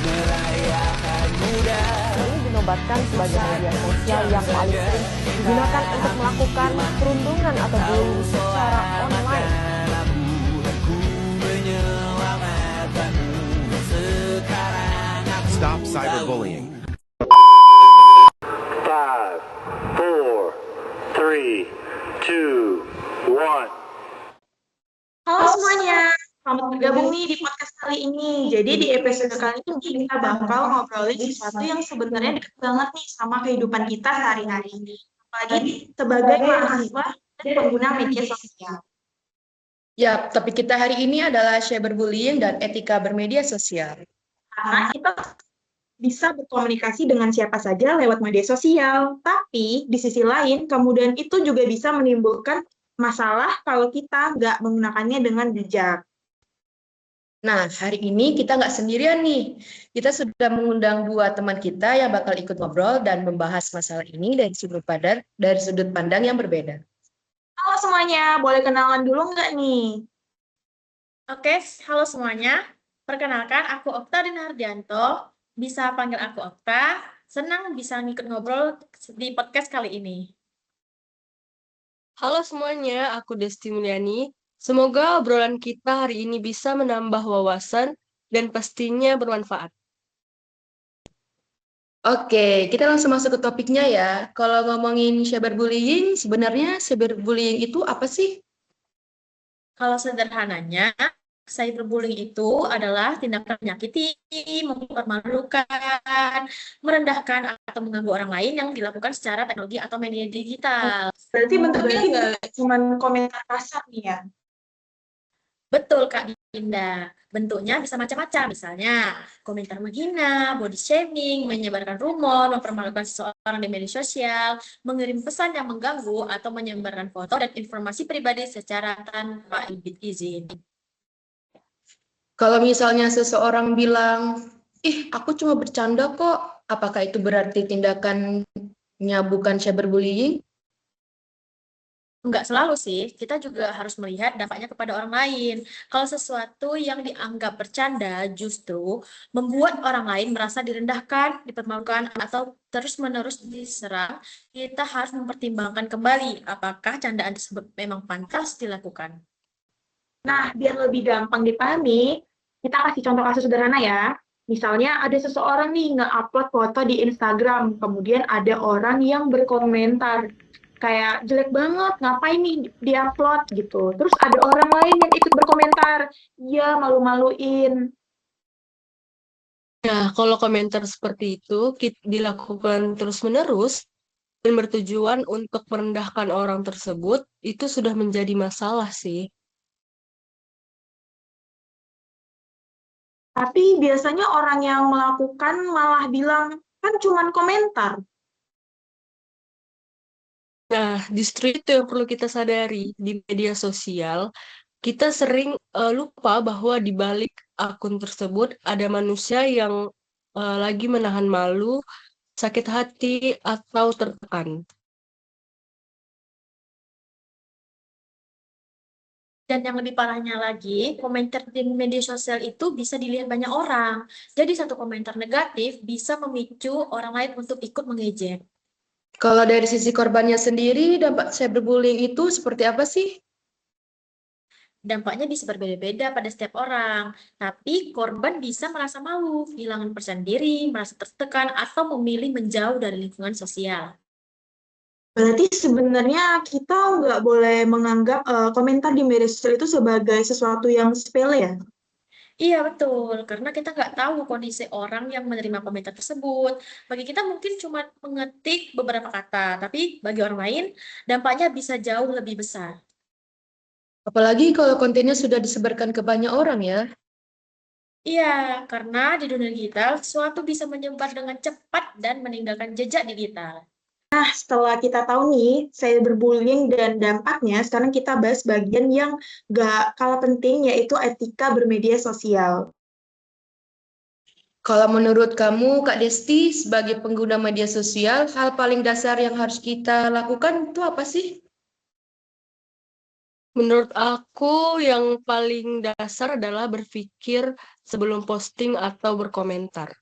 Ini dinobatkan sebagai media sosial yang paling sering digunakan untuk melakukan perundungan atau bullying secara online. Stop cyberbullying. 5, 4, 3, 2, 1. Halo semuanya, selamat bergabung nih di podcast kali ini. Jadi di episode kali ini kita bakal ngobrolin sesuatu yang sebenarnya dekat banget nih sama kehidupan kita sehari-hari. Apalagi sebagai mahasiswa dan pengguna media sosial. Ya, topik kita hari ini adalah cyberbullying dan etika bermedia sosial. Karena kita bisa berkomunikasi dengan siapa saja lewat media sosial. Tapi di sisi lain, kemudian itu juga bisa menimbulkan masalah kalau kita nggak menggunakannya dengan bijak. Nah, hari ini kita nggak sendirian nih. Kita sudah mengundang dua teman kita yang bakal ikut ngobrol dan membahas masalah ini dari sudut pandang yang berbeda. Halo semuanya, boleh kenalan dulu nggak nih? Oke, halo semuanya. Perkenalkan, aku Okta Dinardianto. Bisa panggil aku Okta. Senang bisa ngikut ngobrol di podcast kali ini. Halo semuanya, aku Desti Mulyani. Semoga obrolan kita hari ini bisa menambah wawasan dan pastinya bermanfaat. Oke, kita langsung masuk ke topiknya ya. Kalau ngomongin cyberbullying, sebenarnya cyberbullying itu apa sih? Kalau sederhananya, cyberbullying itu adalah tindakan menyakiti, mempermalukan, merendahkan, atau mengganggu orang lain yang dilakukan secara teknologi atau media digital. Berarti bentuknya nggak cuma komentar kasar nih ya? Betul, Kak Dinda. Bentuknya bisa macam-macam, misalnya komentar menghina, body shaming, menyebarkan rumor, mempermalukan seseorang di media sosial, mengirim pesan yang mengganggu, atau menyebarkan foto dan informasi pribadi secara tanpa izin. Kalau misalnya seseorang bilang, ih aku cuma bercanda kok, apakah itu berarti tindakannya bukan cyberbullying? Enggak selalu sih, kita juga harus melihat dampaknya kepada orang lain. Kalau sesuatu yang dianggap bercanda justru membuat orang lain merasa direndahkan, dipermalukan, atau terus-menerus diserang, kita harus mempertimbangkan kembali apakah candaan tersebut memang pantas dilakukan. Nah, biar lebih gampang dipahami, kita kasih contoh kasus sederhana ya. Misalnya ada seseorang nih nge-upload foto di Instagram, kemudian ada orang yang berkomentar, kayak jelek banget, ngapain nih di-upload gitu. Terus ada orang lain yang ikut berkomentar, ya malu-maluin. Nah, kalau komentar seperti itu dilakukan terus-menerus dan bertujuan untuk merendahkan orang tersebut, itu sudah menjadi masalah sih. Tapi biasanya orang yang melakukan malah bilang, kan cuman komentar. Nah, justru itu yang perlu kita sadari di media sosial. Kita sering lupa bahwa di balik akun tersebut ada manusia yang lagi menahan malu, sakit hati, atau tertekan. Dan yang lebih parahnya lagi, komentar di media sosial itu bisa dilihat banyak orang. Jadi satu komentar negatif bisa memicu orang lain untuk ikut mengejek. Kalau dari sisi korbannya sendiri, dampak cyberbullying itu seperti apa sih? Dampaknya bisa berbeda-beda pada setiap orang, tapi korban bisa merasa malu, kehilangan percaya diri, merasa tertekan, atau memilih menjauh dari lingkungan sosial. Berarti sebenarnya kita nggak boleh menganggap komentar di media sosial itu sebagai sesuatu yang sepele ya? Iya, betul. Karena kita nggak tahu kondisi orang yang menerima komentar tersebut. Bagi kita mungkin cuma mengetik beberapa kata, tapi bagi orang lain dampaknya bisa jauh lebih besar. Apalagi kalau kontennya sudah disebarkan ke banyak orang ya. Iya, karena di dunia digital, sesuatu bisa menyebar dengan cepat dan meninggalkan jejak digital. Nah, setelah kita tahu nih cyberbullying dan dampaknya, sekarang kita bahas bagian yang nggak kalah penting, yaitu etika bermedia sosial. Kalau menurut kamu, Kak Desti, sebagai pengguna media sosial, hal paling dasar yang harus kita lakukan itu apa sih? Menurut aku yang paling dasar adalah berpikir sebelum posting atau berkomentar.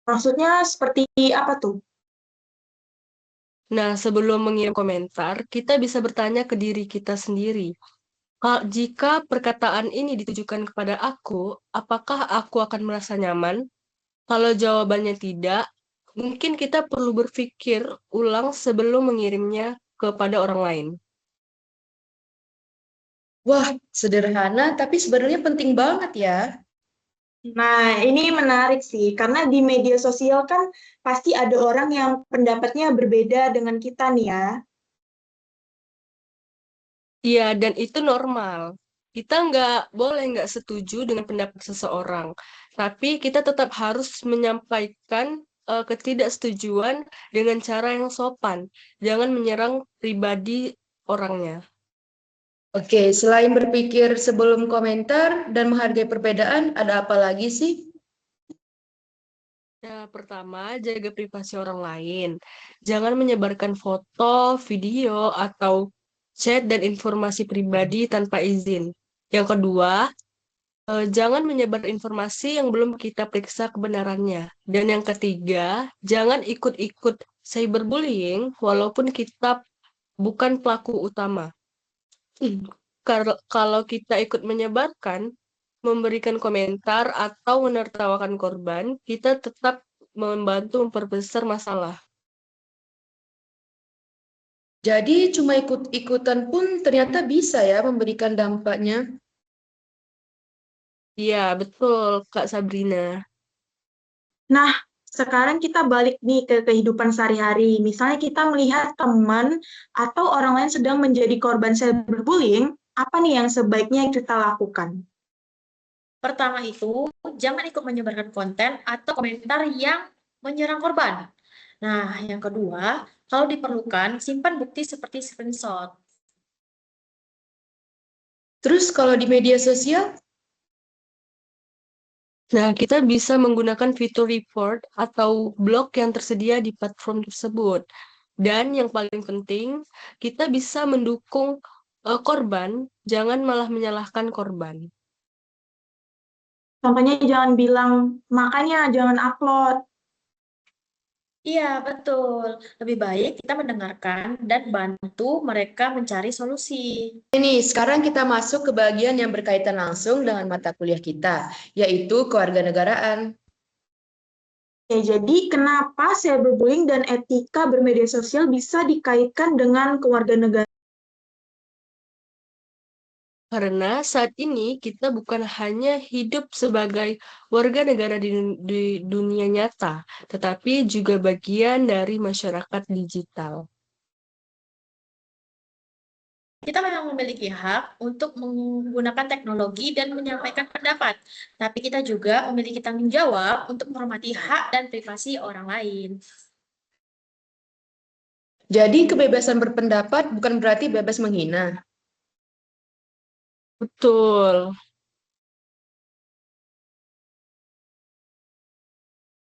Maksudnya seperti apa tuh? Nah, sebelum mengirim komentar, kita bisa bertanya ke diri kita sendiri. Jika perkataan ini ditujukan kepada aku, apakah aku akan merasa nyaman? Kalau jawabannya tidak, mungkin kita perlu berpikir ulang sebelum mengirimnya kepada orang lain. Wah, sederhana tapi sebenarnya penting banget ya. Nah, ini menarik sih, karena di media sosial kan pasti ada orang yang pendapatnya berbeda dengan kita nih ya. Iya, dan itu normal. Kita nggak setuju dengan pendapat seseorang, tapi kita tetap harus menyampaikan ketidaksetujuan dengan cara yang sopan. Jangan menyerang pribadi orangnya. Oke, selain berpikir sebelum komentar dan menghargai perbedaan, ada apa lagi sih? Ya, pertama, jaga privasi orang lain. Jangan menyebarkan foto, video, atau chat dan informasi pribadi tanpa izin. Yang kedua, jangan menyebar informasi yang belum kita periksa kebenarannya. Dan yang ketiga, jangan ikut-ikut cyberbullying walaupun kita bukan pelaku utama. Kalau kita ikut menyebarkan, memberikan komentar, atau menertawakan korban, kita tetap membantu memperbesar masalah. Jadi cuma ikut-ikutan pun ternyata bisa ya memberikan dampaknya. Iya, betul, Kak Sabrina. Nah, sekarang kita balik nih ke kehidupan sehari-hari. Misalnya kita melihat teman atau orang lain sedang menjadi korban cyberbullying, apa nih yang sebaiknya kita lakukan? Pertama itu, jangan ikut menyebarkan konten atau komentar yang menyerang korban. Nah, yang kedua, kalau diperlukan, simpan bukti seperti screenshot. Terus kalau di media sosial, Nah, kita bisa menggunakan fitur report atau blog yang tersedia di platform tersebut. Dan yang paling penting, kita bisa mendukung korban, jangan malah menyalahkan korban. Contohnya jangan bilang, makanya jangan upload. Iya, betul. Lebih baik kita mendengarkan dan bantu mereka mencari solusi. ini sekarang kita masuk ke bagian yang berkaitan langsung dengan mata kuliah kita, yaitu kewarganegaraan. Ya, jadi kenapa cyberbullying dan etika bermedia sosial bisa dikaitkan dengan kewarganegaraan? Karena saat ini kita bukan hanya hidup sebagai warga negara di dunia nyata, tetapi juga bagian dari masyarakat digital. Kita memang memiliki hak untuk menggunakan teknologi dan menyampaikan pendapat, tapi kita juga memiliki tanggung jawab untuk menghormati hak dan privasi orang lain. Jadi kebebasan berpendapat bukan berarti bebas menghina. Betul.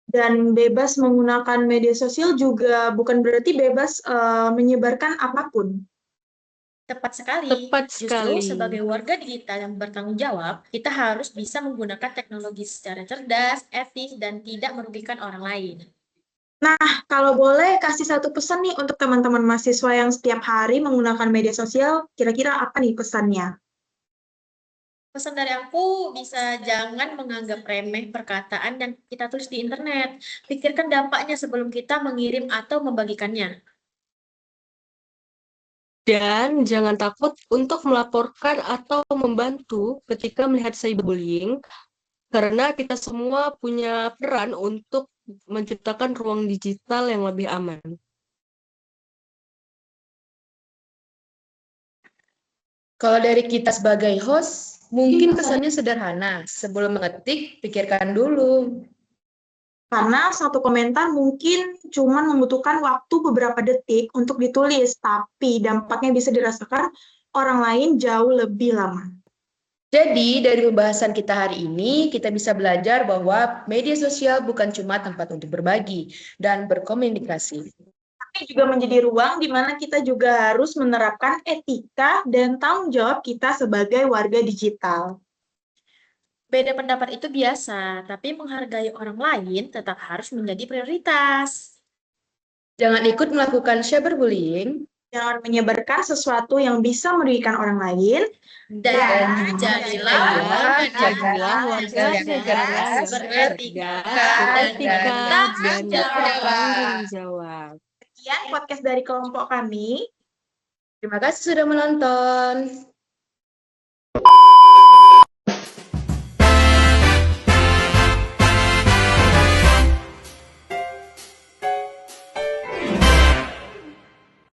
Dan bebas menggunakan media sosial juga bukan berarti bebas menyebarkan apapun. Tepat sekali. Tepat Justru sekali. sebagai warga digital yang bertanggung jawab, kita harus bisa menggunakan teknologi secara cerdas, etis, dan tidak merugikan orang lain. Kalau boleh kasih satu pesan nih untuk teman-teman mahasiswa yang setiap hari menggunakan media sosial, kira-kira apa nih pesannya? Pesan dari aku bisa jangan menganggap remeh perkataan yang kita tulis di internet. Pikirkan dampaknya sebelum kita mengirim atau membagikannya. Dan jangan takut untuk melaporkan atau membantu ketika melihat cyberbullying, karena kita semua punya peran untuk menciptakan ruang digital yang lebih aman. Kalau dari kita sebagai host, mungkin pesannya sederhana. Sebelum mengetik, pikirkan dulu. Karena satu komentar mungkin cuma membutuhkan waktu beberapa detik untuk ditulis, tapi dampaknya bisa dirasakan orang lain jauh lebih lama. Jadi, dari pembahasan kita hari ini, kita bisa belajar bahwa media sosial bukan cuma tempat untuk berbagi dan berkomunikasi. Tapi ini juga menjadi ruang di mana kita juga harus menerapkan etika dan tanggung jawab kita sebagai warga digital. Beda pendapat itu biasa, tapi menghargai orang lain tetap harus menjadi prioritas. Jangan ikut melakukan cyberbullying. Jangan menyebarkan sesuatu yang bisa merugikan orang lain. Dan jadilah warga negara beretika dan bertanggung jawab. Sekian podcast dari kelompok kami. Terima kasih sudah menonton.